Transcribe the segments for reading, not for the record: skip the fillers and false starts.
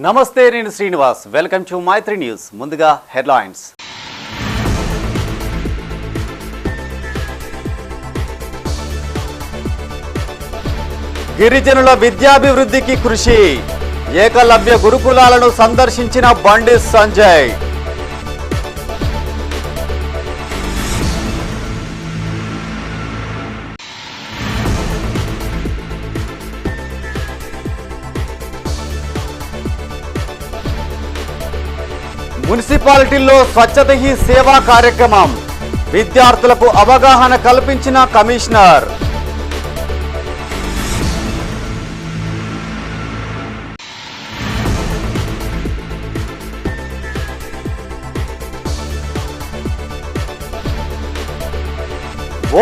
నమస్తే, నేను Srinivas. Welcome to Maitri news. ముందుగా హెడ్లైన్స్. గిరిజనుల విద్యాభివృద్ధికి కృషి. ఏకలవ్య గురుకులాలను సందర్శించిన బండి సంజయ్. మున్సిపాలిటీల్లో స్వచ్ఛత హీ సేవా కార్యక్రమం. విద్యార్థులకు అవగాహన కల్పించిన కమిషనర్.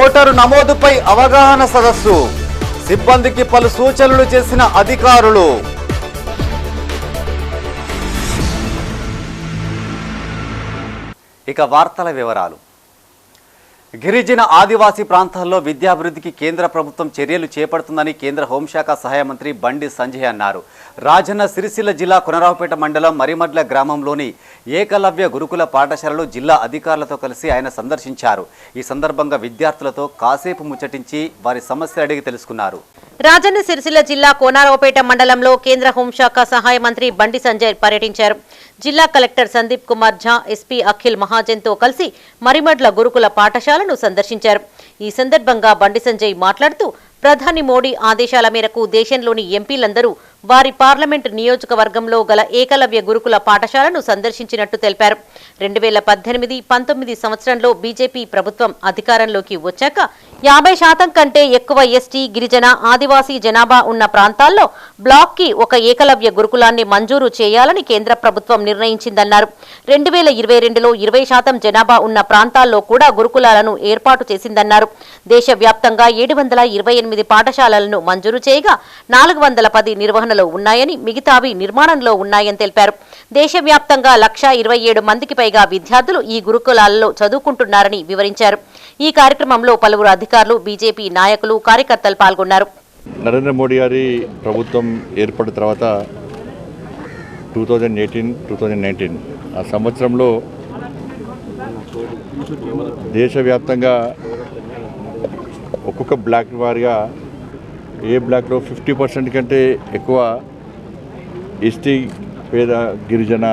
ఓటరు నమోదుపై అవగాహన సదస్సు. సిబ్బందికి పలు సూచనలు చేసిన అధికారులు. ఇక వార్తల వివరాలు. గిరిజన ఆదివాసీ ప్రాంతాల్లో విద్యాభివృద్ధికి కేంద్ర ప్రభుత్వం చర్యలు చేపడుతుందని కేంద్ర హోంశాఖ సహాయ మంత్రి బండి సంజయ్ అన్నారు. రాజన్న సిరిసిల్ల జిల్లా కొనరావుపేట మండలం మరిమడ్ల గ్రామంలోని ఏకలవ్య గురుకుల పాఠశాలలో జిల్లా అధికారులతో కలిసి ఆయన సందర్శించారు. ఈ సందర్భంగా విద్యార్థులతో కాసేపు ముచ్చటించి వారి సమస్యలు అడిగి తెలుసుకున్నారు. రాజన్న సిరిసిల్ల జిల్లా కోనరావుపేట మండలంలో కేంద్ర హోంశాఖ సహాయ మంత్రి బండి సంజయ్ పర్యటించారు. జిల్లా కలెక్టర్ సందీప్ కుమార్ ఝా, ఎస్పీ అఖిల్ మహాజన్తో కలిసి మరిమడ్ల గురుకుల పాఠశాలను సందర్శించారు. ఈ సందర్భంగా బండి సంజయ్ మాట్లాడుతూ ప్రధాని మోడీ ఆదేశాల మేరకు దేశంలోని ఎంపీలందరూ వారి పార్లమెంటు నియోజకవర్గంలో గల ఏకలవ్య గురుకుల పాఠశాలను సందర్శించినట్టు తెలిపారు. 2018-19 సంవత్సరంలో బీజేపీ ప్రభుత్వం అధికారంలోకి వచ్చాక 50% కంటే ఎక్కువ ఎస్టీ, గిరిజన, ఆదివాసీ జనాభా ఉన్న ప్రాంతాల్లో బ్లాక్కి ఒక ఏకలవ్య గురుకులాన్ని మంజూరు చేయాలని కేంద్ర ప్రభుత్వం నిర్ణయించిందన్నారు. 2022లో 20% జనాభా ఉన్న ప్రాంతాల్లో కూడా గురుకులాలను ఏర్పాటు చేసిందన్నారు. దేశవ్యాప్తంగా 728 పాఠశాలలను మంజూరు చేయగా 410 నిర్వహణలో ఉన్నాయని, మిగతావి నిర్మాణంలో ఉన్నాయని తెలిపారు. దేశవ్యాప్తంగా 1,27 మందికి పైగా విద్యార్థులు ఈ గురుకులాలలో చదువుకుంటున్నారని వివరించారు. ఈ కార్యక్రమంలో పలువురు అధికారులు, బీజేపీ నాయకులు, కార్యకర్తలు పాల్గొన్నారు. నరేంద్ర మోడీ గారి ప్రభుత్వం ఏర్పడిన తర్వాత 2018-2019 ఆ సంవత్సరంలో దేశవ్యాప్తంగా ఒక్కొక్క బ్లాక్ వారిగా ఏ బ్లాక్లో 50% కంటే ఎక్కువ ఎస్టీ, పేద, గిరిజన,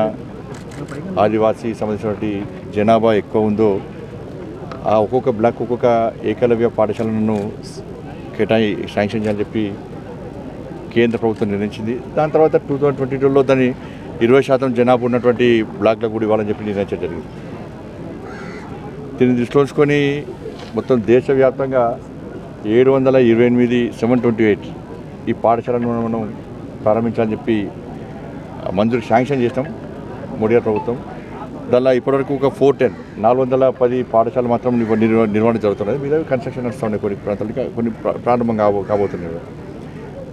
ఆదివాసీ సంబంధించినటువంటి జనాభా ఎక్కువ ఉందో ఆ ఒక్కొక్క బ్లాక్ ఒక్కొక్క ఏకలవ్య పాఠశాలను శాంక్షన్ చేయాలని చెప్పి కేంద్ర ప్రభుత్వం నిర్ణయించింది. దాని తర్వాత 2022లో దాన్ని 20% జనాభా ఉన్నటువంటి బ్లాక్లకు కూడా ఇవ్వాలని చెప్పి నిర్ణయించడం జరిగింది. దీన్ని దృష్టిలో ఉంచుకొని మొత్తం దేశవ్యాప్తంగా 728 ఈ పాఠశాలను మనం ప్రారంభించాలని చెప్పి మంజూరు శాంక్షన్ చేస్తాం మోడీ గారి ప్రభుత్వం. దానిలో ఇప్పటివరకు ఒక 410 పాఠశాలలు మాత్రం నిర్వహణ జరుగుతున్నది. మీద కన్స్ట్రక్షన్ నడుస్తున్నాయి. కొన్ని ప్రాంతాలకి కొన్ని ప్రారంభం కాబోతున్నాయి.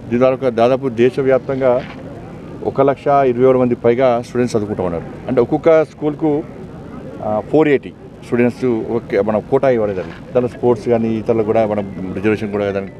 దీని ద్వారా దాదాపు దేశవ్యాప్తంగా 1,27,000 మంది పైగా స్టూడెంట్స్ చదువుకుంటూ ఉన్నారు. అంటే ఒక్కొక్క స్కూల్కు 480 స్టూడెంట్స్ మనం కోటా ఇవ్వాలి. దానిలో స్పోర్ట్స్ కానీ ఇతరులు కూడా మనం రిజర్వేషన్ కూడా దానికి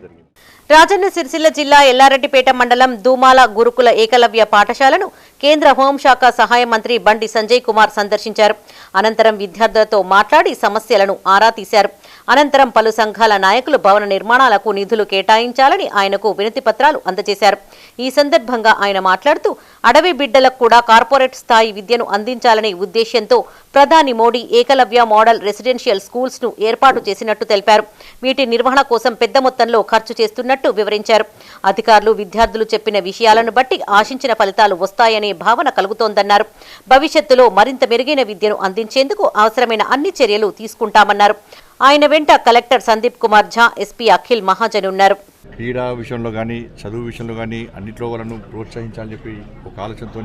జరిగింది. రాజన్న సిరిసిల్ల జిల్లా ఎల్లారెడ్డిపేట మండలం దూమాల గురుకుల ఏకలవ్య పాఠశాలను కేంద్ర హోంశాఖ సహాయ మంత్రి బండి సంజయ్ కుమార్ సందర్శించారు. అనంతరం విద్యార్థులతో మాట్లాడి సమస్యలను ఆరా తీశారు. అనంతరం పలు సంఘాల నాయకులు భవన నిర్మాణాలకు నిధులు కేటాయించాలని ఆయనకు వినతి పత్రాలు అందజేశారు. ఈ సందర్భంగా ఆయన మాట్లాడుతూ అడవి బిడ్డలకు కూడా కార్పొరేట్ స్థాయి విద్యను అందించాలనే ఉద్దేశ్యంతో ప్రధాని Modi Eklavya model residential schools ను ఏర్పాటు చేసినట్టు తెలిపారు. వీటి నిర్వహణ కోసం పెద్ద మొత్తంలో ఖర్చు చేస్తున్నట్టు వివరించారు. అధికారులు, విద్యార్థులు చెప్పిన విషయాలను బట్టి ఆశించిన ఫలితాలు వస్తాయనే భావన కలుగుతోందన్నారు. భవిష్యత్తులో మరింత మెరుగైన విద్యను అందించేందుకు అవసరమైన అన్ని చర్యలు తీసుకుంటామన్నారు. ఆయన వెంట కలెక్టర్ సందీప్ కుమార్ ఝా, ఎస్పీ అఖిల్ మహాజన్ ఉన్నారు. క్రీడా విషయంలో కానీ, చదువు విషయంలో కానీ అన్నింటిలో వాళ్ళను ప్రోత్సహించాలని చెప్పి ఒక ఆలోచనతో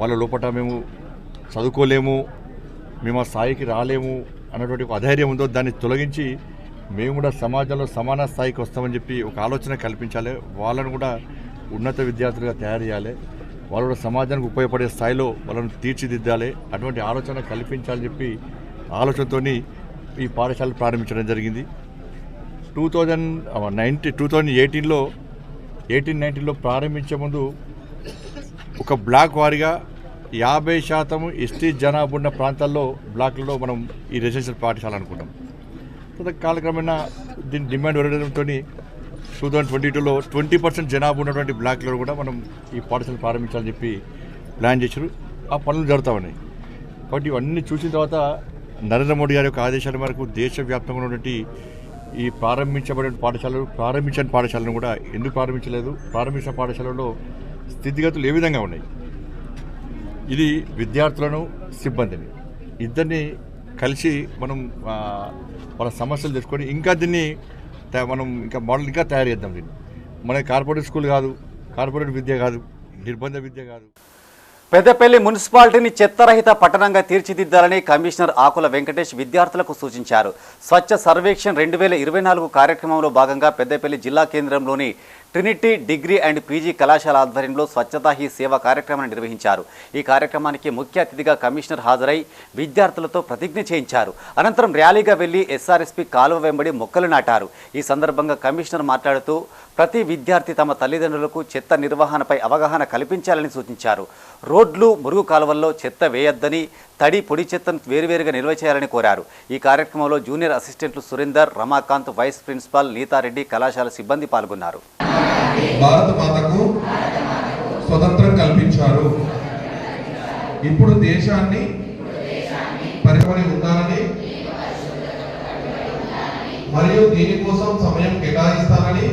వాళ్ళ లోపల మేము చదువుకోలేము, మేము ఆ స్థాయికి రాలేము అన్నటువంటి ఒక అధైర్యం ఉందో దాన్ని తొలగించి మేము కూడా సమాజంలో సమాన స్థాయికి వస్తామని చెప్పి ఒక ఆలోచన కల్పించాలి. వాళ్ళను కూడా ఉన్నత విద్యార్థులుగా తయారు చేయాలి. వాళ్ళు కూడా సమాజానికి ఉపయోగపడే స్థాయిలో వాళ్ళను తీర్చిదిద్దాలి. అటువంటి ఆలోచన కల్పించాలని చెప్పి ఆలోచనతో ఈ పాఠశాల ప్రారంభించడం జరిగింది. 2018-19లో ప్రారంభించే ముందు ఒక బ్లాక్ వారీగా 50% ఎస్టీ జనాభా ఉన్న ప్రాంతాల్లో బ్లాక్లలో మనం ఈ రెసిడెన్షియల్ పాఠశాల అనుకున్నాం. కాలక్రమేణా దీని డిమాండ్ పెరగడంతో 2022లో 20% జనాభా ఉన్నటువంటి బ్లాక్లలో కూడా మనం ఈ పాఠశాల ప్రారంభించాలని చెప్పి ప్లాన్ చేశారు. ఆ పనులు జరుగుతూ ఉన్నాయి. కాబట్టి ఇవన్నీ చూసిన తర్వాత నరేంద్ర మోడీ గారి యొక్క ఆదేశాల మేరకు దేశవ్యాప్తంగా ఉన్నటువంటి ఈ ప్రారంభించబడిన ప్రారంభించని పాఠశాలను కూడా ఎందుకు ప్రారంభించలేదు, ప్రారంభించిన పాఠశాలలో స్థితిగతులు ఏ విధంగా ఉన్నాయి, ఇది విద్యార్థులను సిబ్బందిని ఇద్దరిని కలిసి మనం వాళ్ళ సమస్యలు తెలుసుకొని ఇంకా దీన్ని మనం ఇంకా మోడల్ ఇంకా తయారు చేద్దాం. దీన్ని మన కార్పొరేట్ స్కూల్ కాదు, కార్పొరేట్ విద్య కాదు, నిర్బంధ విద్య కాదు. పెద్దపల్లి మున్సిపాలిటీని చెత్తరహిత పట్టణంగా తీర్చిదిద్దాలని కమిషనర్ ఆకుల వెంకటేష్ విద్యార్థులకు సూచించారు. స్వచ్ఛ సర్వేక్షణ్ 2024 కార్యక్రమంలో భాగంగా పెద్దపల్లి జిల్లా కేంద్రంలోని ట్రినిటీ డిగ్రీ అండ్ పీజీ కళాశాల ఆధ్వర్యంలో స్వచ్ఛతా హీ సేవ కార్యక్రమాన్ని నిర్వహించారు. ఈ కార్యక్రమానికి ముఖ్య అతిథిగా కమిషనర్ హాజరై విద్యార్థులతో ప్రతిజ్ఞ చేయించారు. అనంతరం ర్యాలీగా వెళ్లి ఎస్ఆర్ఎస్పీ కాలువ వెంబడి మొక్కలు నాటారు. ఈ సందర్భంగా కమిషనర్ మాట్లాడుతూ ప్రతి విద్యార్థి తమ తల్లిదండ్రులకు చెత్త నిర్వహణపై అవగాహన కల్పించాలని సూచించారు. రోడ్లు, మురుగు కాలువల్లో చెత్త వేయొద్దని, తడి, పొడి చెత్తను వేరువేరుగా నిల్వ చేయాలని కోరారు. ఈ కార్యక్రమంలో జూనియర్ అసిస్టెంట్లు సురేందర్, రమాకాంత్, వైస్ ప్రిన్సిపాల్ నీతారెడ్డి, కళాశాల సిబ్బంది పాల్గొన్నారు. భారత మాతకు స్వతంత్రం కల్పించారు. ఇప్పుడు దేశాన్ని పరిపరి ఉండాలని మరియు దీనికోసం సమయం కేటాయిస్తానని,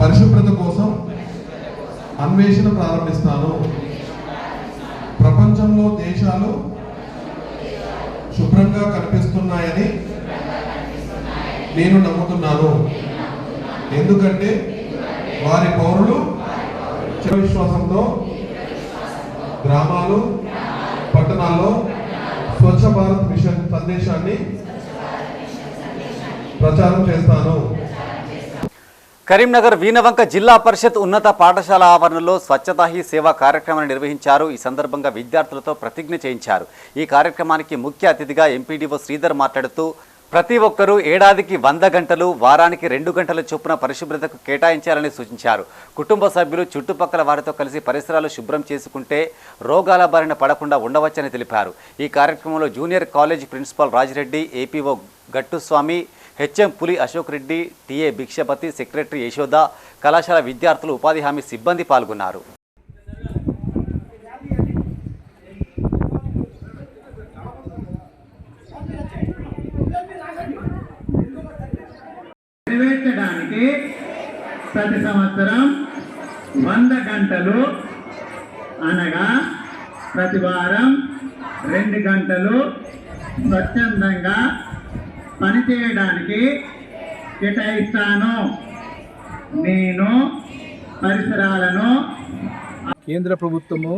పరిశుభ్రత కోసం అన్వేషణ ప్రారంభిస్తాను. ప్రపంచంలో దేశాలు శుభ్రంగా కనిపిస్తున్నాయని నేను నమ్ముతున్నాను. ఎందుకంటే వారి పౌరులు విశ్వాసంతో గ్రామాలు, పట్టణాల్లో స్వచ్ఛ భారత్ మిషన్ సందేశాన్ని ప్రచారం చేస్తాను. కరీంనగర్ వీనవంక జిల్లా పరిషత్ ఉన్నత పాఠశాల ఆవరణలో స్వచ్ఛతా హీ సేవా కార్యక్రమాన్ని నిర్వహించారు. ఈ సందర్భంగా విద్యార్థులతో ప్రతిజ్ఞ చేయించారు. ఈ కార్యక్రమానికి ముఖ్య అతిథిగా ఎంపీడీఓ శ్రీధర్ మాట్లాడుతూ ప్రతి ఒక్కరూ ఏడాదికి 100 గంటలు, వారానికి 2 గంటల చొప్పున పరిశుభ్రతకు కేటాయించాలని సూచించారు. కుటుంబ సభ్యులు చుట్టుపక్కల వారితో కలిసి పరిసరాలు శుభ్రం చేసుకుంటే రోగాల బారిన పడకుండా ఉండవచ్చని తెలిపారు. ఈ కార్యక్రమంలో junior college principal Rajireddy, APO Gattuswamy, HM పులి అశోక్ రెడ్డి, టీఏ భిక్షపతి, సెక్రటరీ యశోద, కళాశాల విద్యార్థులు, ఉపాధి హామీ సిబ్బంది పాల్గొన్నారు. నెరవేర్చడానికి ప్రతి సంవత్సరం 100 గంటలు అనగా ప్రతి వారం 2 గంటలు స్వచ్ఛందంగా పనిచేయడానికి కేటాయిస్తాను. నేను పరిసరాలను కేంద్ర ప్రభుత్వము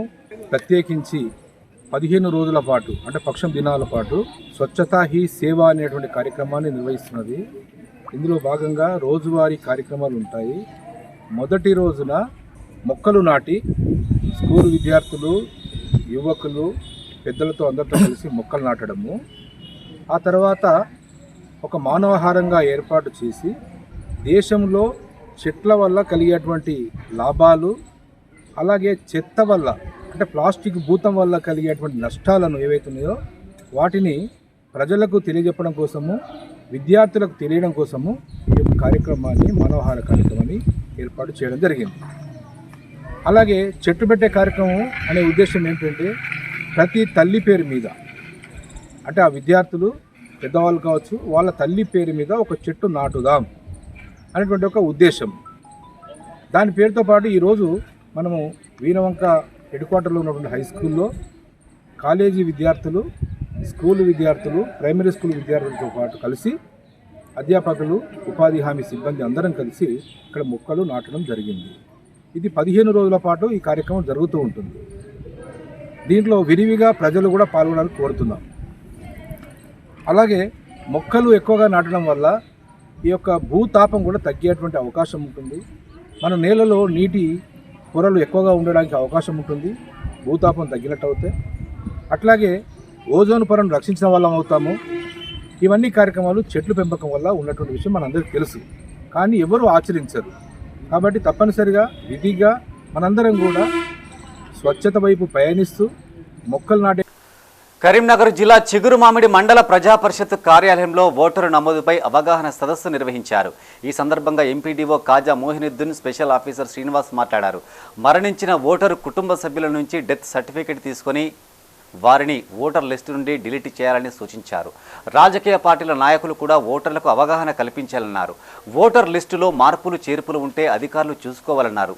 ప్రత్యేకించి 15 రోజుల పాటు అంటే పక్షం దినాల పాటు స్వచ్ఛతా హీ సేవ అనేటువంటి కార్యక్రమాన్ని నిర్వహిస్తున్నది. ఇందులో భాగంగా రోజువారీ కార్యక్రమాలు ఉంటాయి. మొదటి రోజున మొక్కలు నాటి స్కూల్ విద్యార్థులు, యువకులు, పెద్దలతో అందరితో కలిసి మొక్కలు నాటడము, ఆ తర్వాత ఒక మానవహారంగా ఏర్పాటు చేసి దేశంలో చెట్ల వల్ల కలిగేటువంటి లాభాలు, అలాగే చెత్త వల్ల అంటే ప్లాస్టిక్ భూతం వల్ల కలిగేటువంటి నష్టాలను ఏవైతున్నాయో వాటిని ప్రజలకు తెలియజెప్పడం కోసము, విద్యార్థులకు తెలియడం కోసము ఈ యొక్క కార్యక్రమాన్ని, మానవహార కార్యక్రమాన్ని ఏర్పాటు చేయడం జరిగింది. అలాగే చెట్టు పెట్టే కార్యక్రమం అనే ఉద్దేశం ఏంటంటే ప్రతి తల్లి పేరు మీద అంటే ఆ విద్యార్థులు పెద్దవాళ్ళు కావచ్చు, వాళ్ళ తల్లి పేరు మీద ఒక చెట్టు నాటుదాం అనేటువంటి ఒక ఉద్దేశం. దాని పేరుతో పాటు ఈరోజు మనము వీనవంక హెడ్ క్వార్టర్లో ఉన్నటువంటి హై స్కూల్లో కాలేజీ విద్యార్థులు, స్కూల్ విద్యార్థులు, ప్రైమరీ స్కూల్ విద్యార్థులతో పాటు కలిసి అధ్యాపకులు, ఉపాధి హామీ సిబ్బంది అందరం కలిసి ఇక్కడ మొక్కలు నాటడం జరిగింది. ఇది 15 రోజుల పాటు ఈ కార్యక్రమం జరుగుతూ ఉంటుంది. దీంట్లో విరివిగా ప్రజలు కూడా పాల్గొనాలని కోరుతున్నాం. అలాగే మొక్కలు ఎక్కువగా నాటడం వల్ల ఈ యొక్క భూతాపం కూడా తగ్గేటువంటి అవకాశం ఉంటుంది. మన నేలలో నీటి పొరలు ఎక్కువగా ఉండడానికి అవకాశం ఉంటుంది భూతాపం తగ్గినట్టు అవుతే. అట్లాగే ఓజోన్ పొరను రక్షించిన వాళ్ళం అవుతాము. ఇవన్నీ కార్యక్రమాలు చెట్లు పెంపకం వల్ల ఉన్నటువంటి విషయం మనందరికీ తెలుసు, కానీ ఎవరు ఆచరించరు. కాబట్టి తప్పనిసరిగా విధిగా మనందరం కూడా స్వచ్ఛత వైపు పయనిస్తూ మొక్కలు నాటే. కరీంనగర్ జిల్లా చిగురుమామిడి మండల ప్రజా పరిషత్ కార్యాలయంలో ఓటరు నమోదుపై అవగాహన సదస్సు నిర్వహించారు. ఈ సందర్భంగా ఎంపీడీఓ కాజా మోహినుద్దీన్, స్పెషల్ ఆఫీసర్ శ్రీనివాస్ మాట్లాడారు. మరణించిన ఓటరు కుటుంబ సభ్యుల నుంచి డెత్ సర్టిఫికెట్ తీసుకొని వారిని ఓటర్ లిస్టు నుండి డిలీట్ చేయాలని సూచించారు. రాజకీయ పార్టీల నాయకులు కూడా ఓటర్లకు అవగాహన కల్పించాలన్నారు. ఓటర్ లిస్టులో మార్పులు చేర్పులు ఉంటే అధికారులు చూసుకోవాలన్నారు.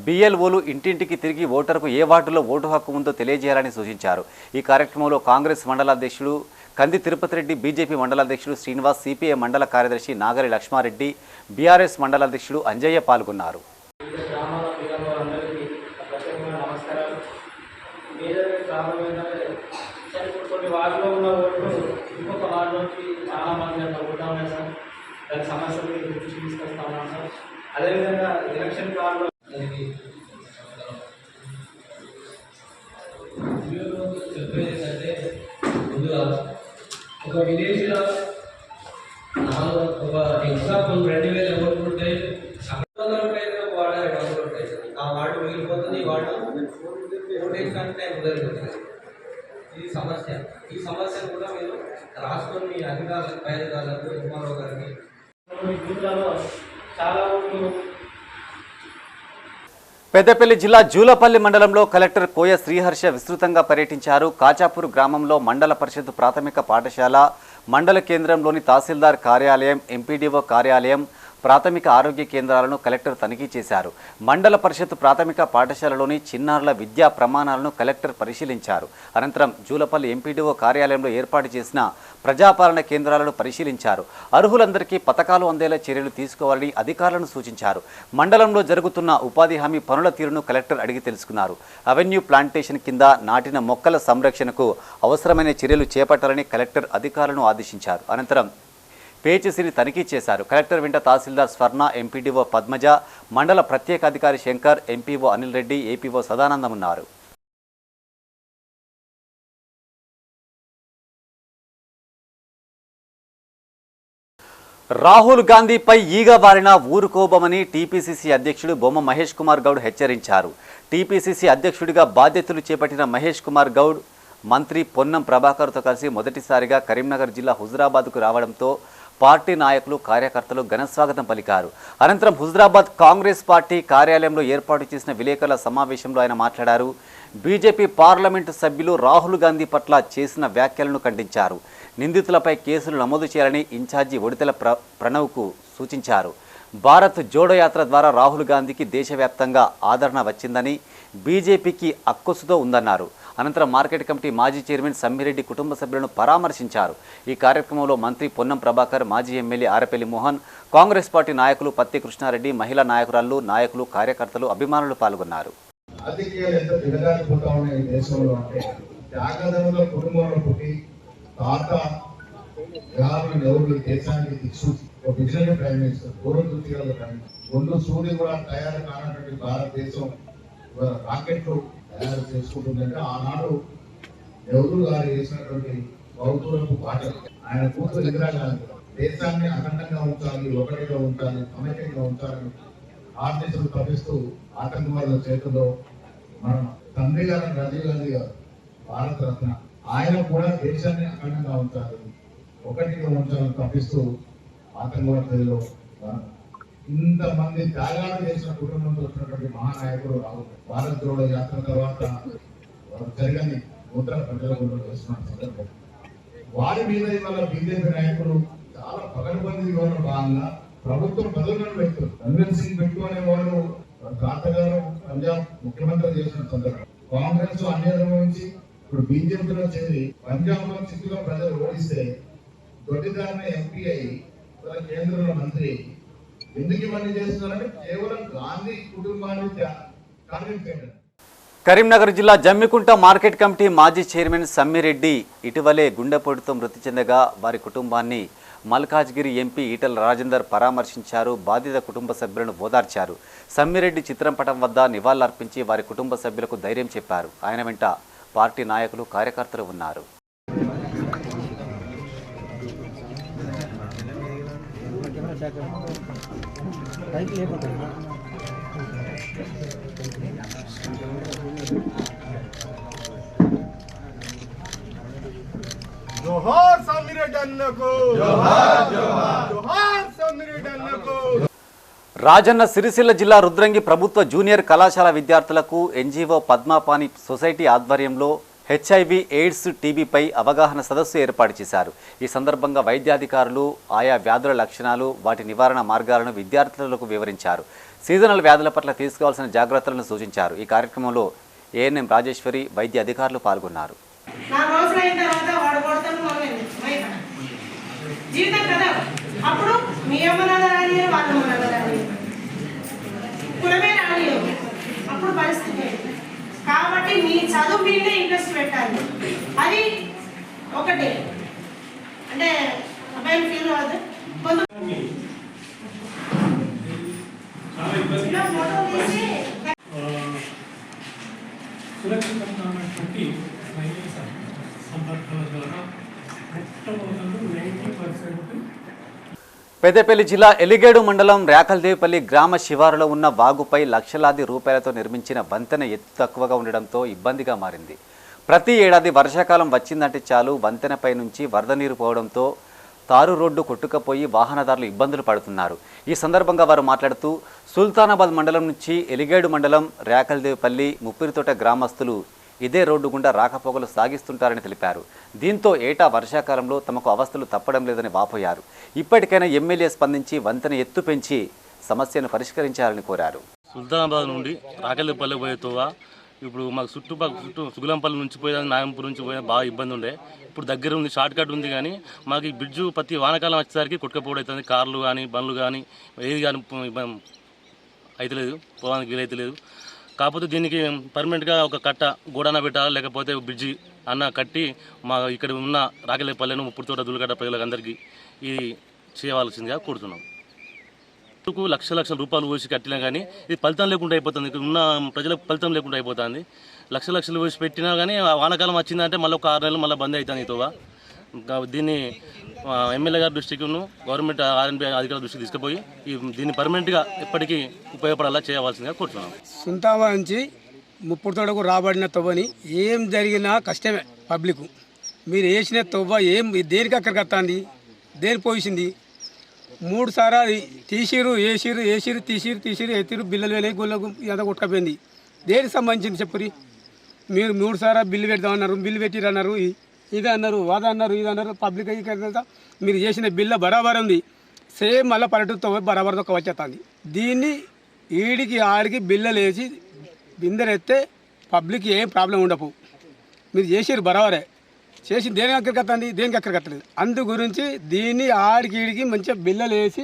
బిఎల్ఓలు ఇంటింటికి తిరిగి ఓటరుకు ఏ వార్డులో ఓటు హక్కు ఉందో తెలియజేయాలని సూచించారు. ఈ కార్యక్రమంలో కాంగ్రెస్ మండలాధ్యక్షుడు కంది తిరుపతి రెడ్డి, బీజేపీ మండలాధ్యక్షుడు శ్రీనివాస్, సిపిఐ మండల కార్యదర్శి నాగరి లక్ష్మారెడ్డి, బీఆర్ఎస్ మండలాధ్యక్షుడు అంజయ్య పాల్గొన్నారు. అదేవిధంగా ఎలక్షన్ కార్డులో చెప్పేది ఏంటంటే ముందుగా ఒక విలేజ్లో ఒక ఎగ్జాంపుల్ 2000 ఓట్లు ఉంటాయి, 100 వాడారు 100 ఉంటాయి. ఆ వార్డు మిగిలిపోతుంది, ఈ వార్డు ఓటేజ్ కంటే కుదరగలుగుతుంది. ఇది సమస్య. ఈ సమస్యను కూడా మీరు రాసుకొని మీ అధికారులకు, పై అధికారులకు, ఎంఆర్ఓ గారికి బూత్లలో చాలా ఓట్లు. పెద్దపల్లి జిల్లా జూలపల్లి మండలంలో కలెక్టర్ కోయ శ్రీహర్ష విస్తృతంగా పర్యటించారు. కాచాపూర్ గ్రామంలో మండల పరిషత్ ప్రాథమిక పాఠశాల, మండల కేంద్రంలోని తహసీల్దార్ కార్యాలయం, ఎంపీడీఓ కార్యాలయం, ప్రాథమిక ఆరోగ్య కేంద్రాలను కలెక్టర్ తనిఖీ చేశారు. మండల పరిషత్ ప్రాథమిక పాఠశాలలోని చిన్నారుల విద్యా ప్రమాణాలను కలెక్టర్ పరిశీలించారు. అనంతరం జూలపల్లి ఎంపీడీఓ కార్యాలయంలో ఏర్పాటు చేసిన ప్రజాపాలన కేంద్రాలను పరిశీలించారు. అర్హులందరికీ పథకాలు అందేలా చర్యలు తీసుకోవాలని అధికారులను సూచించారు. మండలంలో జరుగుతున్న ఉపాధి హామీ పనుల తీరును కలెక్టర్ అడిగి తెలుసుకున్నారు. అవెన్యూ ప్లాంటేషన్ కింద నాటిన మొక్కల సంరక్షణకు అవసరమైన చర్యలు చేపట్టాలని కలెక్టర్ అధికారులను ఆదేశించారు. అనంతరం పేచిసిని తనిఖీ చేశారు. కలెక్టర్ వెంట తహసీల్దార్ స్వర్ణ, ఎంపీడీఓ పద్మజ, మండల ప్రత్యేక అధికారి శంకర్, ఎంపీఓ అనిల్ రెడ్డి, ఏపీఓ సదానందం ఉన్నారు. రాహుల్ గాంధీపై ఈగ బారిన ఊరుకోబోమని టీపీసీసీ అధ్యక్షుడు బొమ్మ మహేష్ కుమార్ గౌడ్ హెచ్చరించారు. టీపీసీసీ అధ్యక్షుడిగా బాధ్యతలు చేపట్టిన మహేష్ కుమార్ గౌడ్ మంత్రి పొన్నం ప్రభాకర్తో కలిసి మొదటిసారిగా కరీంనగర్ జిల్లా హుజురాబాద్కు రావడంతో పార్టీ నాయకులు, కార్యకర్తలు ఘనస్వాగతం పలికారు. అనంతరం హుజురాబాద్ కాంగ్రెస్ పార్టీ కార్యాలయంలో ఏర్పాటు చేసిన విలేకరుల సమావేశంలో ఆయన మాట్లాడారు. బీజేపీ పార్లమెంటు సభ్యులు రాహుల్ గాంధీ పట్ల చేసిన వ్యాఖ్యలను ఖండించారు. నిందితులపై కేసులు నమోదు చేయాలని ఇన్ఛార్జి ఒడితెల ప్రణవ్కు సూచించారు. భారత్ జోడో యాత్ర ద్వారా రాహుల్ గాంధీకి దేశవ్యాప్తంగా ఆదరణ వచ్చిందని, బీజేపీకి అక్కసుతో ఉందన్నారు. అనంతరం మార్కెట్ కమిటీ మాజీ చైర్మన్ సమ్మిరెడ్డి కుటుంబ సభ్యులను పరామర్శించారు. ఈ కార్యక్రమంలో మంత్రి పొన్నం ప్రభాకర్, మాజీ ఎమ్మెల్యే ఆరపల్లి మోహన్, కాంగ్రెస్ పార్టీ నాయకులు పత్తి కృష్ణారెడ్డి, మహిళా నాయకురాలు, నాయకులు, కార్యకర్తలు, అభిమానులు పాల్గొన్నారు. రాజకీయాలు ఎంత దిగజారిపోతా ఉన్నాయి దేశంలో అంటే, త్యాగదనుల కుటుంబంలో పుట్టి తాత గారు ఎవరు దేశానికి దిక్సూచి, ఒక విజనరీ ప్రైమ్ మినిస్టర్, దూరదృష్టి గల ప్రైమ్ మినిస్టర్, ముందు సూర్యుడు కూడా తయారు కానటువంటి భారతదేశం రాకెట్లు తయారు చేసుకుంటుందంటే ఆనాడు నెహ్రూ గారు చేసినటువంటి బౌద్ధులకు పాటలు. ఆయన కూతురు ఇందిరాగాంధీ దేశాన్ని అఖండంగా ఉంచాలి, ఒకటిగా ఉంచాలి, సమైక్యంగా ఉంచాలని ఆర్దేశాలు తప్పిస్తూ ఆతంకవాదుల చేతుల్లో మన తండ్రి గారు రాజీవ్ గాంధీ గారు భారతరత్న, ఆయన కూడా దేశాన్ని అఖండంగా ఉంచాలి, ఒకటిగా ఉంచాలని తప్పిస్తూ ఆతంకవాదులలో ఇంతమంది త్యాగాలు చేసిన కుటుంబంతో వచ్చినటువంటి మహానాయకుడు రాహుల్. భారత్ జోడో యాత్ర తర్వాత జరగని ముద్ర ప్రజలకు చేస్తున్న సందర్భం వారి మీద ఇవాళ బీజేపీ నాయకులు చాలా పకడ్బందీ వివరణ భాగంగా ప్రభుత్వం పదవులను పెడుతుంది. రణ్వీర్ సింగ్ పెట్టుకునే వాళ్ళు తాతగారు పంజాబ్ ముఖ్యమంత్రి చేసిన సందర్భం, కాంగ్రెస్ అన్ని నుంచి ఇప్పుడు బీజేపీలో చేరి పంజాబ్ లో చిక్కుగా ప్రజలు ఓడిస్తే దొడ్డిదారిన ఎంపీ అయి కేంద్రంలో మంత్రి ఎందుకు ఇవన్నీ చేస్తున్నారంటే కేవలం గాంధీ కుటుంబాన్ని టార్గెట్ చేయడం. కరీంనగర్ జిల్లా జమ్మికుంట మార్కెట్ కమిటీ మాజీ చైర్మన్ సమ్మిరెడ్డి ఇటీవలే గుండెపోటుతో మృతి చెందగా వారి కుటుంబాన్ని మల్కాజ్గిరి ఎంపీ ఈటల రాజేందర్ పరామర్శించారు. బాధిత కుటుంబ సభ్యులను ఓదార్చారు. సమ్మిరెడ్డి చిత్రంపటం వద్ద నివాళులర్పించి వారి కుటుంబ సభ్యులకు ధైర్యం చెప్పారు. ఆయన వెంట పార్టీ నాయకులు, కార్యకర్తలు ఉన్నారు. జోహార్ సామిరెడ్డి అన్నకు, జోహార్ జోహార్, జోహార్ సామిరెడ్డి అన్నకు. రాజన్న సిరిసిల్ల జిల్లా రుద్రంగి ప్రభుత్వ జూనియర్ కళాశాల విద్యార్థులకు ఎన్జీఓ పద్మాపాని సొసైటీ ఆధ్వర్యంలో హెచ్ఐవి ఎయిడ్స్ టీబీపై అవగాహన సదస్సు ఏర్పాటు చేశారు. ఈ సందర్భంగా వైద్యాధికారులు ఆయా వ్యాధుల లక్షణాలు, వాటి నివారణ మార్గాలను విద్యార్థులకు వివరించారు. సీజనల్ వ్యాధుల పట్ల తీసుకోవాల్సిన జాగ్రత్తలను సూచించారు. ఈ కార్యక్రమంలో ఏఎన్ఎం రాజేశ్వరి, వైద్య అధికారులు పాల్గొన్నారు. జీవితం కదా, అప్పుడు మీ అమ్మనాన్న రాని వాళ్ళ అమ్మనాన్న రాని కులమే రాని అప్పుడు పరిస్థితి. కాబట్టి మీ చదువు మీదే ఇంట్రెస్ట్ పెట్టాలి. అది ఒకటి. అంటే అబ్బాయిలు ఫీల్ అవ్వదు. సురక్షితంగా ఉన్నటువంటి సంపర్కాల ద్వారా మొట్టమొదటి 90% పెద్దపల్లి జిల్లా ఎలిగేడు మండలం రేకల్దేవిపల్లి గ్రామ శివారులో ఉన్న వాగుపై లక్షలాది రూపాయలతో నిర్మించిన వంతెన ఎత్తు తక్కువగా ఉండడంతో ఇబ్బందిగా మారింది. ప్రతి ఏడాది వర్షాకాలం వచ్చిందంటే చాలు వంతెనపై నుంచి వరద నీరు పోవడంతో తారు రోడ్డు కొట్టుకుపోయి వాహనదారులు ఇబ్బందులు పడుతున్నారు. ఈ సందర్భంగా వారు మాట్లాడుతూ సుల్తానాబాద్ మండలం నుంచి ఎలిగేడు మండలం రేకల్దేవిపల్లి ముప్పిరితోట గ్రామస్తులు ఇదే రోడ్డు గుండా రాకపోకలు సాగిస్తుంటారని తెలిపారు. దీంతో ఏటా వర్షాకాలంలో తమకు అవస్థలు తప్పడం లేదని వాపోయారు. ఇప్పటికైనా ఎమ్మెల్యే స్పందించి వంతెన ఎత్తు పెంచి సమస్యను పరిష్కరించాలని కోరారు. సుల్తానాబాద్ నుండి రాకెల్లిపల్లి పోయేతోవా ఇప్పుడు మాకు చుట్టూ సుగులంపల్లి నుంచి పోయేదానికి నాయంపూర్ నుంచి పోయే బాగా ఇబ్బంది ఉండే. ఇప్పుడు దగ్గర ఉంది, షార్ట్ కట్ ఉంది. కానీ మాకు ఈ బ్రిడ్జు ప్రతి వానకాలం వచ్చేసరికి కొట్టుకపోవడవుతుంది. కార్లు కానీ బండ్లు కానీ ఏది కానీ అవుతలేదు, పోవడానికి వీలు అవుతలేదు. కాకపోతే దీనికి పర్మనెంట్గా ఒక కట్ట గోడాన పెట్టాలి, లేకపోతే బ్రిడ్జి అన్న కట్టి మా ఇక్కడ ఉన్న రాకెల్లిపల్లెను ముప్పుడుతోట దులగడ్డ ప్రజలకు అందరికీ ఇది చేయవలసిందిగా కోరుతున్నాం. లక్షల రూపాయలు పోసి కట్టినా కానీ ఇది ఫలితం లేకుండా అయిపోతుంది. ఇక్కడ ఉన్న ప్రజలకు ఫలితం లేకుండా అయిపోతుంది. లక్షలు పోసి పెట్టినా కానీ వానకాలం వచ్చిందంటే మళ్ళీ ఒక 6 నెలలు మళ్ళీ బంద్ అవుతుంది. ఇతోవా దీన్ని ఎమ్మెల్యే గారి దృష్టికిను గవర్నమెంట్ ఆర్ఎన్బి అధికారుల దృష్టికి తీసుకుపోయి దీన్ని పర్మనెంట్గా ఎప్పటికీ ఉపయోగపడేలా చేయవలసిందిగా కోరుతున్నాం. సుంతావా నుంచి ముప్పుడుతోటకు రాబడిన తవ్వని ఏం జరిగినా కష్టమే. పబ్లిక్ మీరు వేసిన తవ్వ ఏం దేనికి అక్కడికి వస్తుంది, దేనికి పోయింది. 3 సార్లు తీసిరు, వేసిరు తీసిరు ఎత్తిరు, బిల్లులు వెళ్ళి గుళ్ళకు ఎంత కొట్టుకపోయింది. దేనికి సంబంధించింది చెప్పురి. మీరు 3 సార్లు బిల్లు పెడతామన్నారు, బిల్లు పెట్టిరన్నారు, ఇది అన్నారు, వాద అన్నారు, ఇది అన్నారు. పబ్లిక్ అయితే మీరు చేసిన బిల్లు బరాబర్ ఉంది. సేమ్ మళ్ళీ పల్లెటూరుతో బరాబర్తో వచ్చేస్తుంది. దీన్ని ఈడికి ఆడికి బిల్లలు వేసి బిందెలెత్తే పబ్లిక్ ఏం ప్రాబ్లం ఉండవు. మీరు చేసిరు బరాబరే, చేసి దేనికి అక్కడికి వస్తుంది, దేనికి అక్కడికి వస్తలేదు. అందు గురించి దీన్ని ఆడికి ఈడికి మంచిగా బిల్లలు వేసి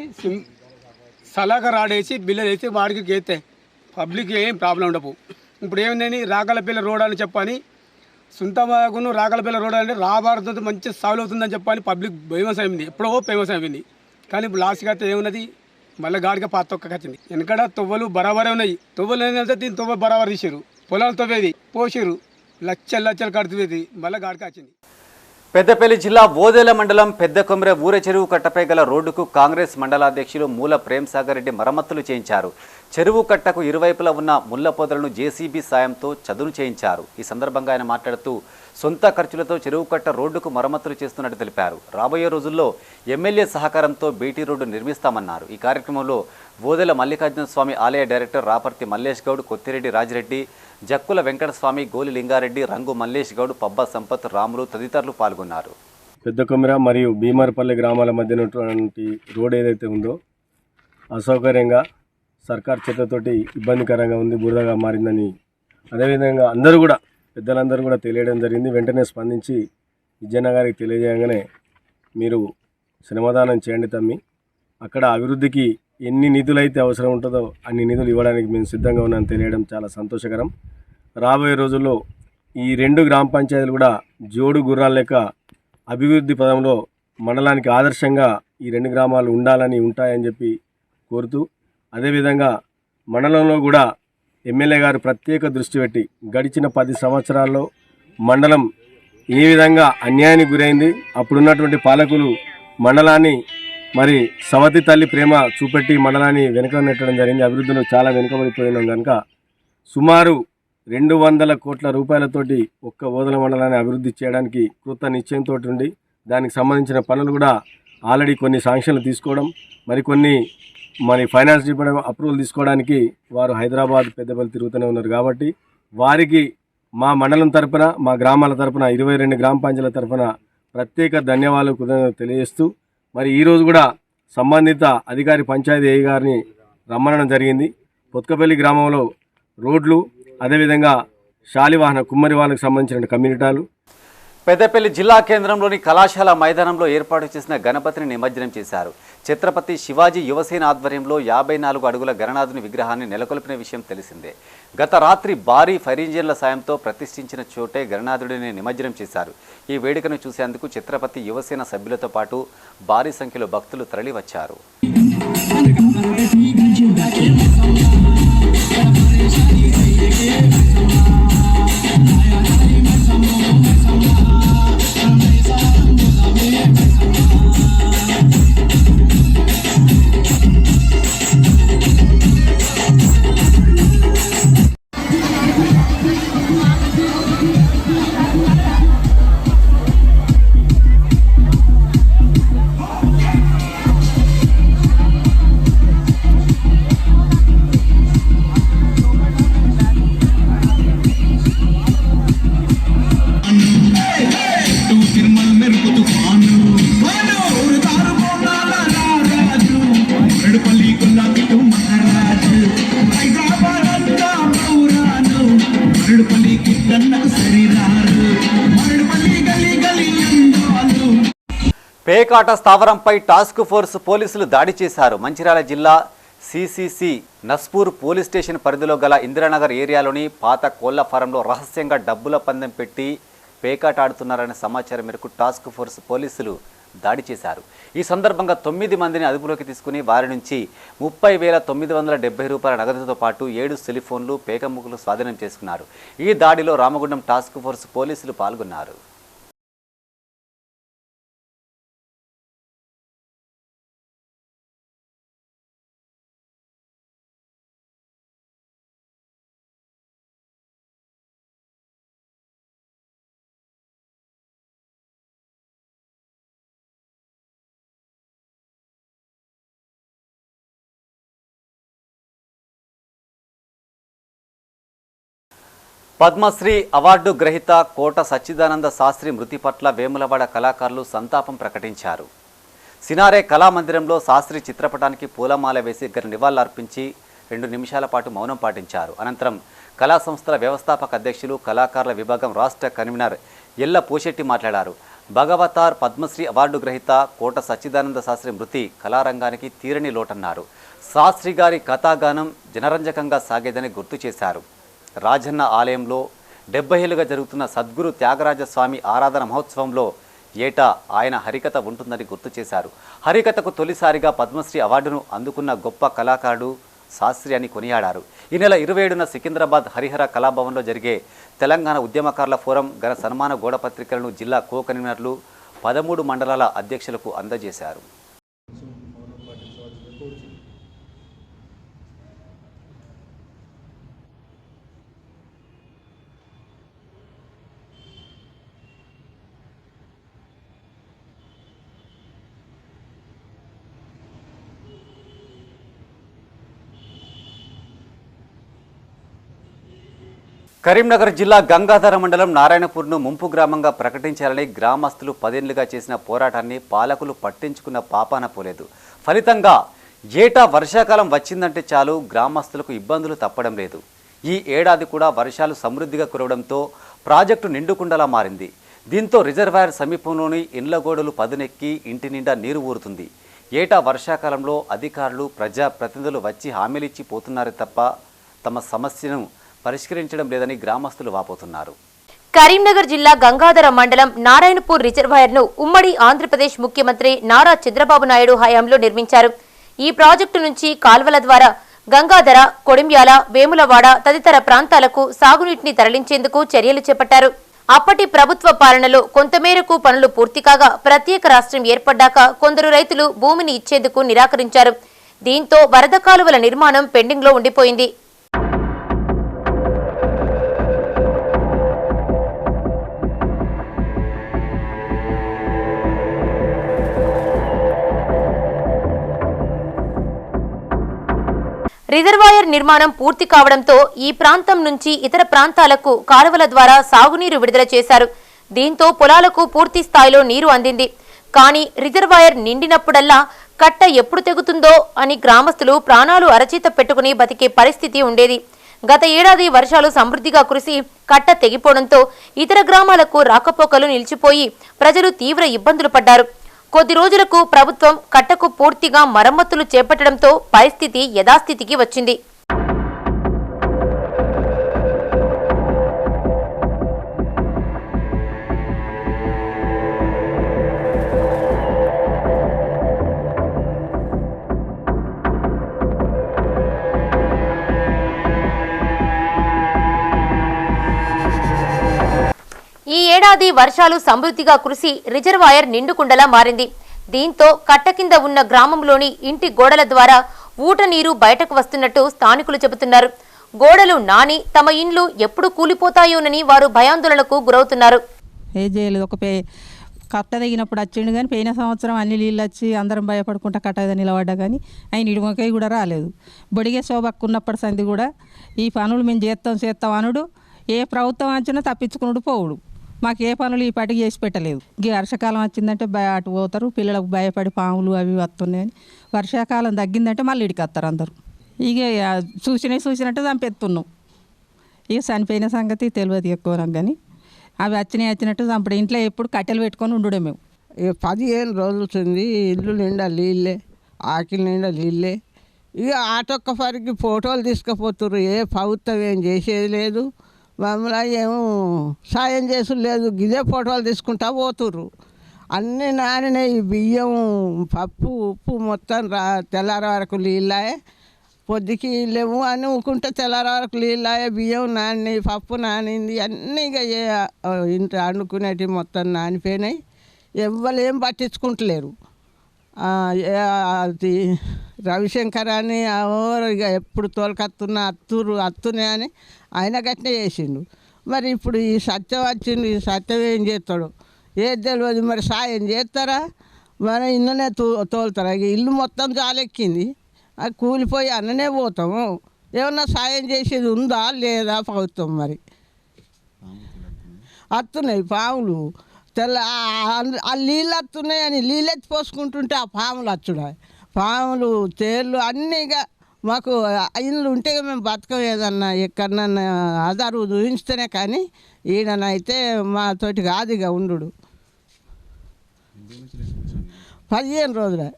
సలాక రాడేసి బిల్లలు వేసి వాడికి గేస్తే పబ్లిక్ ఏం ప్రాబ్లం ఉండవు. ఇప్పుడు ఏమైందని రాకలపల్లి రోడ్ అని చెప్పని సుంతమాగును రాకలపల్లి రోడ్ అంటే రాబారుతో మంచి సాల్వ్ అవుతుందని చెప్పని పబ్లిక్ ఫేమస్ అయింది. ఎప్పుడో ఫేమస్ అయిపోయింది. కానీ ఇప్పుడు లాస్ట్కి అయితే ఏమున్నది, మళ్ళీ గాడిగా పాత తొక్కకొచ్చింది. వెనకడ తొవ్వలు బరాబరే ఉన్నాయి. తొవ్వలు ఏంటంటే దీన్ని తొవ్వ బరాబర్ తీసారు, పొలాలు తవ్వేది పోసిరు, లక్షలు కడుతుంది, మళ్ళీ గాడికి వచ్చింది. పెద్దపల్లి జిల్లా ఓదెల మండలం పెద్ద కొమ్రె ఊర చెరువు కట్టపై గల రోడ్డుకు కాంగ్రెస్ మండలాధ్యక్షులు మూల ప్రేమ్ సాగర్ రెడ్డి మరమ్మతులు చేయించారు. చెరువు కట్టకు ఇరువైపులా ఉన్న ముళ్ల పొదలను జేసీబీ సాయంతో చదును చేయించారు. ఈ సందర్భంగా ఆయన మాట్లాడుతూ సొంత ఖర్చులతో చెరువు కట్ట రోడ్డుకు మరమ్మతులు చేస్తున్నట్టు తెలిపారు. రాబోయే రోజుల్లో ఎమ్మెల్యే సహకారంతో బీటీ రోడ్డు నిర్మిస్తామన్నారు. ఈ కార్యక్రమంలో ఓదెల మల్లికార్జున స్వామి ఆలయ డైరెక్టర్ రాపర్తి మల్లేష్ గౌడ్, కొత్తిరెడ్డి రాజిరెడ్డి, జక్కుల వెంకటస్వామి, గోలి లింగారెడ్డి, రంగు మల్లేష్ గౌడ్, పబ్బా సంపత్, రాములు తదితరులు పాల్గొన్నారు. పెద్ద కొమ్మెర మరియు భీమారపల్లి గ్రామాల మధ్య ఉన్నటువంటి రోడ్ ఏదైతే ఉందో అసౌకర్యంగా సర్కార్ చేతతోటి ఇబ్బందికరంగా ఉంది, బురదగా మారిందని అదేవిధంగా అందరూ కూడా పెద్దలందరూ కూడా తెలియడం జరిగింది. వెంటనే స్పందించి విజయన్న గారికి తెలియజేయగానే మీరు శ్రమదానం చేయండి తమ్మి, అక్కడ అభివృద్ధికి ఎన్ని నిధులు అయితే అవసరం ఉంటుందో అన్ని నిధులు ఇవ్వడానికి మేము సిద్ధంగా ఉన్నామని తెలియడం చాలా సంతోషకరం. రాబోయే రోజుల్లో ఈ 2 గ్రామ పంచాయతీలు కూడా జోడు గుర్రాల లెక్క అభివృద్ధి పదంలో మండలానికి ఆదర్శంగా ఈ 2 గ్రామాలు ఉంటాయని చెప్పి కోరుతూ, అదేవిధంగా మండలంలో కూడా ఎమ్మెల్యే గారు ప్రత్యేక దృష్టి పెట్టి గడిచిన 10 సంవత్సరాల్లో మండలం ఏ విధంగా అన్యాయానికి గురైంది, అప్పుడున్నటువంటి పాలకులు మండలాన్ని మరి సవతి తల్లి ప్రేమ చూపెట్టి మండలాన్ని వెనుక నెట్టడం జరిగింది. అభివృద్ధిలో చాలా వెనుకబడిపోయినాం కనుక సుమారు 200 కోట్ల రూపాయలతోటి ఒక్క ఓదల మండలాన్ని అభివృద్ధి చేయడానికి కృత నిశ్చయంతో ఉండి దానికి సంబంధించిన పనులు కూడా ఆల్రెడీ కొన్ని శాంక్షన్లు తీసుకోవడం, మరి ఫైనాన్స్ డిపార్ట్మెంట్ అప్రూవల్ తీసుకోవడానికి వారు హైదరాబాద్ పెద్దపల్లి తిరుగుతూనే ఉన్నారు. కాబట్టి వారికి మా మండలం తరపున, మా గ్రామాల తరపున, 22 గ్రామ పంచాయతీల తరపున ప్రత్యేక ధన్యవాదాలు కృతజ్ఞతలు తెలియజేస్తూ మరి ఈరోజు కూడా సంబంధిత అధికారి పంచాయతీ ఏఈ గారిని రమ్మనడం జరిగింది. పొత్కపల్లి గ్రామంలో రోడ్లు, అదేవిధంగా శాలివాహన కుమ్మరి వాళ్ళకు సంబంధించిన కమ్యూనిటీలు. పెద్దపల్లి జిల్లా కేంద్రంలోని కళాశాల మైదానంలో ఏర్పాటు చేసిన గణపతిని నిమజ్జనం చేశారు. ఛత్రపతి శివాజీ యువసేన ఆధ్వర్యంలో 54 అడుగుల గణనాథుని విగ్రహాన్ని నెలకొల్పిన విషయం తెలిసిందే. గత రాత్రి భారీ ఫైర్ ఇంజిన్ల సాయంతో ప్రతిష్ఠించిన చోటే గణనాథుడిని నిమజ్జనం చేశారు. ఈ వేడుకను చూసేందుకు ఛత్రపతి యువసేన సభ్యులతో పాటు భారీ సంఖ్యలో భక్తులు తరలివచ్చారు. పేకాట స్థావరంపై టాస్క్ ఫోర్స్ పోలీసులు దాడి చేశారు. మంచిర్యాల జిల్లా సిసిసి నస్పూర్ పోలీస్ స్టేషన్ పరిధిలో గల ఇందిరానగర్ ఏరియాలోని పాత కోళ్ల ఫారంలో రహస్యంగా డబ్బుల పందెం పెట్టి పేకాట ఆడుతున్నారనే సమాచారం మేరకు టాస్క్ ఫోర్స్ పోలీసులు దాడి చేశారు. ఈ సందర్భంగా 9 మందిని అదుపులోకి తీసుకుని వారి నుంచి 30,970 రూపాయల నగదుతో పాటు 7 సెల్ ఫోన్లు, పేకముక్కులు స్వాధీనం చేసుకున్నారు. ఈ దాడిలో రామగుండం టాస్క్ ఫోర్స్ పోలీసులు పాల్గొన్నారు. పద్మశ్రీ అవార్డు గ్రహీత కోట సచ్చిదానంద శాస్త్రి మృతి పట్ల వేములవాడ కళాకారులు సంతాపం ప్రకటించారు. సినారే కళామందిరంలో శాస్త్రి చిత్రపటానికి పూలమాల వేసి నివాళులర్పించి 2 నిమిషాల పాటు మౌనం పాటించారు. అనంతరం కళా సంస్థల వ్యవస్థాపక అధ్యక్షులు, కళాకారుల విభాగం రాష్ట్ర కన్వీనర్ ఎల్ల పోషెట్టి మాట్లాడారు. భగవతార్ పద్మశ్రీ అవార్డు గ్రహీత కోట సచ్చిదానంద శాస్త్రి మృతి కళారంగానికి తీరని లోటన్నారు. శాస్త్రి గారి కథాగానం జనరంజకంగా సాగేదని గుర్తు చేశారు. రాజన్న ఆలయంలో 70 ఏళ్లుగా జరుగుతున్న సద్గురు త్యాగరాజస్వామి ఆరాధన మహోత్సవంలో ఏటా ఆయన హరికథ ఉంటుందని గుర్తు చేశారు. హరికథకు తొలిసారిగా పద్మశ్రీ అవార్డును అందుకున్న గొప్ప కళాకారుడు శాస్త్రి అని కొనియాడారు. ఈ నెల 27న సికింద్రాబాద్ హరిహర కళాభవన్లో జరిగే తెలంగాణ ఉద్యమకారుల ఫోరం ఘన సన్మాన గోడ పత్రికలను జిల్లా కో కన్వీనర్లు 13 మండలాల అధ్యక్షులకు అందజేశారు. కరీంనగర్ జిల్లా గంగాధర మండలం నారాయణపూర్ను ముంపు గ్రామంగా ప్రకటించాలని గ్రామస్తులు 10 ఏళ్లుగా చేసిన పోరాటాన్ని పాలకులు పట్టించుకున్న పాపాన పోలేదు. ఫలితంగా ఏటా వర్షాకాలం వచ్చిందంటే చాలు గ్రామస్తులకు ఇబ్బందులు తప్పడం లేదు. ఈ ఏడాది కూడా వర్షాలు సమృద్ధిగా కురవడంతో ప్రాజెక్టు నిండుకుండలా మారింది. దీంతో రిజర్వాయర్ సమీపంలోని ఇండ్లగోడలు పదునెక్కి ఇంటి నిండా నీరు ఊరుతుంది. ఏటా వర్షాకాలంలో అధికారులు, ప్రజాప్రతినిధులు వచ్చి హామీలిచ్చి పోతున్నారే తప్ప తమ సమస్యను పరిష్కరించడం లేదని గ్రామస్తులు వాపోతున్నారు. కరీంనగర్ జిల్లా గంగాధర మండలం నారాయణపూర్ రిజర్వాయర్ను ఉమ్మడి ఆంధ్రప్రదేశ్ ముఖ్యమంత్రి నారా చంద్రబాబు నాయుడు హయాంలో నిర్మించారు. ఈ ప్రాజెక్టు నుంచి కాల్వల ద్వారా గంగాధర, కొడిమ్యాల, వేములవాడ తదితర ప్రాంతాలకు సాగునీటిని తరలించేందుకు చర్యలు చేపట్టారు. అప్పటి ప్రభుత్వ పాలనలో కొంతమేరకు పనులు పూర్తి కాగా ప్రత్యేక రాష్ట్రం ఏర్పడ్డాక కొందరు రైతులు భూమిని ఇచ్చేందుకు నిరాకరించారు. దీంతో వరద కాలువల నిర్మాణం పెండింగ్లో ఉండిపోయింది. రిజర్వాయర్ నిర్మాణం పూర్తి కావడంతో ఈ ప్రాంతం నుంచి ఇతర ప్రాంతాలకు కాలువల ద్వారా సాగునీరు విడుదల చేశారు. దీంతో పొలాలకు పూర్తి స్థాయిలో నీరు అందింది. కానీ రిజర్వాయర్ నిండినప్పుడల్లా కట్ట ఎప్పుడు తెగుతుందో అని గ్రామస్తులు ప్రాణాలు అరచేత పెట్టుకుని బతికే పరిస్థితి ఉండేది. గత ఏడాది వర్షాలు సమృద్ధిగా కురిసి కట్ట తెగిపోవడంతో ఇతర గ్రామాలకు రాకపోకలు నిలిచిపోయి ప్రజలు తీవ్ర ఇబ్బందులు పడ్డారు. కొద్ది రోజులకు ప్రభుత్వం కట్టకు పూర్తిగా మరమ్మతులు చేపట్టడంతో పరిస్థితి యథాస్థితికి వచ్చింది. ఈ ఏడాది వర్షాలు సమృద్ధిగా కురిసి రిజర్వాయర్ నిండుకుండలా మారింది. దీంతో కట్ట కింద ఉన్న గ్రామంలోని ఇంటి గోడల ద్వారా ఊట నీరు బయటకు వస్తున్నట్టు స్థానికులు చెబుతున్నారు. గోడలు నాని తమ ఇండ్లు ఎప్పుడు కూలిపోతాయోనని వారు భయాందోళనకు గురవుతున్నారు. ఏ చేయలేదు, ఒక కట్ట తగినప్పుడు వచ్చిండు కానీ పోయిన సంవత్సరం అన్ని నీళ్ళు వచ్చి అందరం భయపడుకుంటా కట్ట నిలబడ్డా కానీ ఆయన ఇడుమకై కూడా రాలేదు. బొడిగే శోభక్కున్నప్పటి సంది కూడా ఈ పనులు మేము చేస్తాం అనుడు ఏ ప్రభుత్వం వచ్చినా తప్పించుకున్నాడు పోవుడు. మాకు ఏ పనులు ఈ పాటికి చేసి పెట్టలేదు. ఈ వర్షాకాలం వచ్చిందంటే అటు పోతారు, పిల్లలకు భయపడి పాములు అవి వస్తున్నాయని. వర్షాకాలం తగ్గిందంటే మళ్ళీ ఇడికి వస్తారు అందరూ. ఇక చూసినట్టు చంపెత్తున్నాం. ఇక చనిపోయిన సంగతి తెలియదు ఎక్కువ నాకు, కానీ అవి వచ్చినట్టు చంపడం. ఇంట్లో ఎప్పుడు కట్టెలు పెట్టుకొని ఉండడం. మేము 15 రోజులుంది, ఇల్లు నిండా నీళ్ళే, ఆకిలి నిండా నీళ్ళే. ఇక ఆటొక్కసారికి ఫోటోలు తీసుకుపోతుర్రు. ఏ ప్రభుత్వం ఏం చేసేది లేదు, మమ్మల్ని ఏమో సాయం చేసుడు లేదు. గిదే ఫోటోలు తీసుకుంటా పోతుర్రు. అన్నీ నానినాయి. బియ్యం, పప్పు, ఉప్పు మొత్తం తెల్లారి వరకు నీళ్ళాయే. పొద్దుకి లేవు అని ఊకుంటే తెల్లారి వరకు నీళ్ళాయే. బియ్యం నానినాయి, పప్పు నానింది, అన్నీ ఇక ఇంటి వండుకునేటివి మొత్తం నానిపోయినాయి. ఎవ్వరు ఏం పట్టించుకుంటలేరు. అది రవిశంకర్ అని ఇక ఎప్పుడు తోలుకత్తున్నా అత్తునే అని ఆయన గట్టినే చేసిండు. మరి ఇప్పుడు ఈ సత్యం వచ్చిండు, ఈ సత్యం ఏం చేస్తాడు ఏది తెలియదు. మరి సాయం చేస్తారా, మరి ఇన్ననే తోలుతారా? ఇక ఇల్లు మొత్తం జాలెక్కింది, అది కూలిపోయి అన్ననే పోతాము. ఏమన్నా సాయం చేసేది ఉందా లేదా ప్రభుత్వం? మరి వస్తున్నాయి పాములు, ఆ నీళ్ళు వస్తున్నాయి అని నీళ్ళెత్తి పోసుకుంటుంటే ఆ పాములు వచ్చుడా. పాములు, తేళ్ళు అన్నీ ఇక మాకు ఇల్లు ఉంటే మేము బతకం. ఏదన్నా ఎక్కడన్నా ఆధారు చూపించితేనే కానీ ఈయననైతే మాతోటి కాదు ఇక ఉండు. 15 రోజులే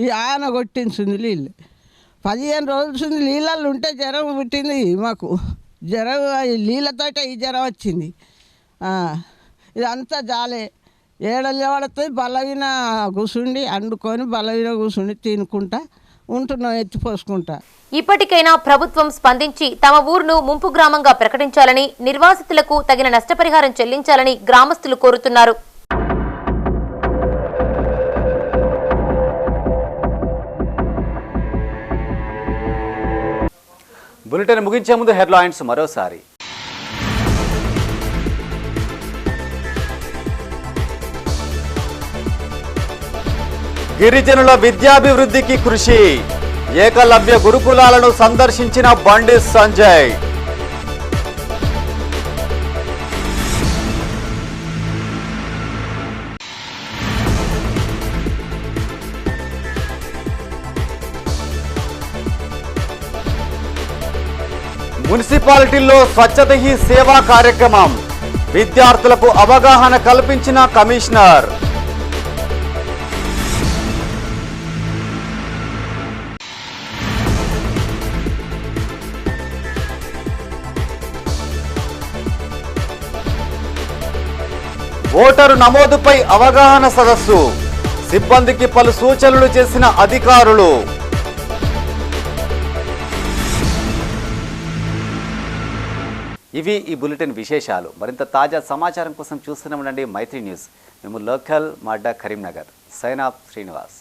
ఈ ఆన కొట్టించింది నీళ్ళు. 15 రోజులు నీళ్ళల్లో ఉంటే జ్వరం పుట్టింది మాకు. జ్వరం నీళ్ళతోటే ఈ జ్వరం వచ్చింది. ఇదంతా జాలే. ఏడలేవడుతుంది, బలవిన కూర్చుండి అండుకొని బలవిన కూర్చుండి తినుకుంటా ఉంటున్నాం, ఎత్తిపోసుకుంటా. ఇప్పటికైనా ప్రభుత్వం స్పందించి తమ ఊరును ముంపు గ్రామంగా ప్రకటించాలని, నిర్వాసితులకు తగిన నష్టపరిహారం చెల్లించాలని గ్రామస్తులు కోరుతున్నారు. బులెటిన్ ముగించే ముందు హెడ్లైన్స్ మరోసారి. గిరిజనుల విద్యాభివృద్ధికి కృషి, ఏకలవ్య గురుకులాలను సందర్శించిన బండి సంజయ్. మున్సిపాలిటీల్లో స్వచ్ఛత హీ సేవా కార్యక్రమం, విద్యార్థులకు అవగాహన కల్పించిన కమిషనర్. ఓటరు నమోదుపై అవగాహన సదస్సు, సిబ్బందికి పలు సూచనలు చేసిన అధికారులు. ఇవి ఈ బులెటిన్ విశేషాలు. మరింత తాజా సమాచారం కోసం చూస్తూనే ఉండండి మైత్రి న్యూస్. మేము లోకల్ మాడ్డా కరీంనగర్. Sign off Srinivas.